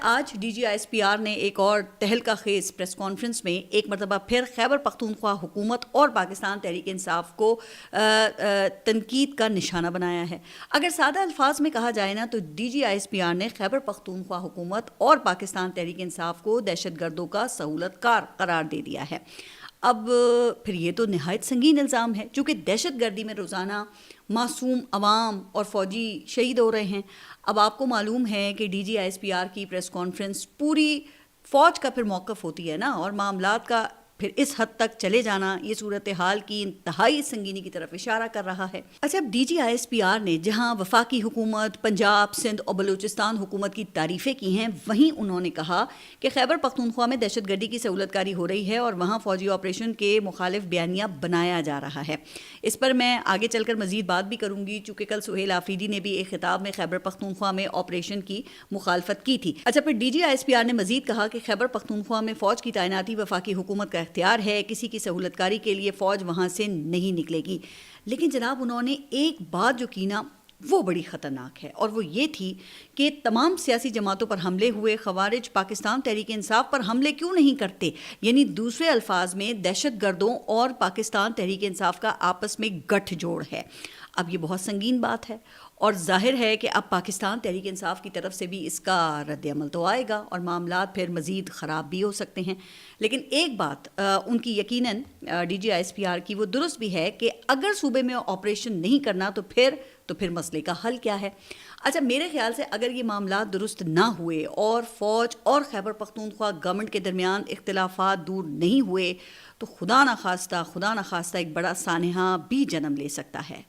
آج D G S P R نے ایک اور تہلکہ خیز پریس کانفرنس میں ایک مرتبہ پھر خیبر پختونخوا حکومت اور پاکستان تحریک انصاف کو تنقید کا نشانہ بنایا ہے۔ اگر سادہ الفاظ میں کہا جائے نا تو D G S P R نے خیبر پختونخوا حکومت اور پاکستان تحریک انصاف کو دہشت گردوں کا سہولت کار قرار دے دیا ہے۔ اب پھر یہ تو نہایت سنگین الزام ہے، چونکہ دہشت گردی میں روزانہ معصوم عوام اور فوجی شہید ہو رہے ہیں۔ اب آپ کو معلوم ہے کہ D G S P R کی پریس کانفرنس پوری فوج کا پھر موقف ہوتی ہے نا، اور معاملات کا پھر اس حد تک چلے جانا یہ صورتحال کی انتہائی سنگینی کی طرف اشارہ کر رہا ہے۔ اچھا، اب D G S P R نے جہاں وفاقی حکومت، پنجاب، سندھ اور بلوچستان حکومت کی تعریفیں کی ہیں، وہیں انہوں نے کہا کہ خیبر پختونخوا میں دہشت گردی کی سہولت کاری ہو رہی ہے اور وہاں فوجی آپریشن کے مخالف بیانیہ بنایا جا رہا ہے۔ اس پر میں آگے چل کر مزید بات بھی کروں گی، چونکہ کل سہیل آفریدی نے بھی ایک خطاب میں خیبر پختونخوا میں آپریشن کی مخالفت کی تھی۔ اچھا، پھر D G S P R نے مزید کہا کہ خیبر پختونخوا میں فوج کی تعیناتی وفاقی حکومت کا اختیار ہے، کسی کی سہولت کاری کے لیے فوج وہاں سے نہیں نکلے گی۔ لیکن جناب، انہوں نے ایک بات جو کی نا وہ بڑی خطرناک ہے، اور وہ یہ تھی کہ تمام سیاسی جماعتوں پر حملے ہوئے، خوارج پاکستان تحریک انصاف پر حملے کیوں نہیں کرتے؟ یعنی دوسرے الفاظ میں دہشت گردوں اور پاکستان تحریک انصاف کا آپس میں گٹھ جوڑ ہے۔ اب یہ بہت سنگین بات ہے، اور ظاہر ہے کہ اب پاکستان تحریک انصاف کی طرف سے بھی اس کا رد عمل تو آئے گا اور معاملات پھر مزید خراب بھی ہو سکتے ہیں۔ لیکن ایک بات ان کی یقیناً D G S P R کی وہ درست بھی ہے کہ اگر صوبے میں آپریشن نہیں کرنا تو پھر مسئلے کا حل کیا ہے؟ اچھا، میرے خیال سے اگر یہ معاملات درست نہ ہوئے اور فوج اور خیبر پختونخوا گورنمنٹ کے درمیان اختلافات دور نہیں ہوئے تو خدا نخواستہ ایک بڑا سانحہ بھی جنم لے سکتا ہے۔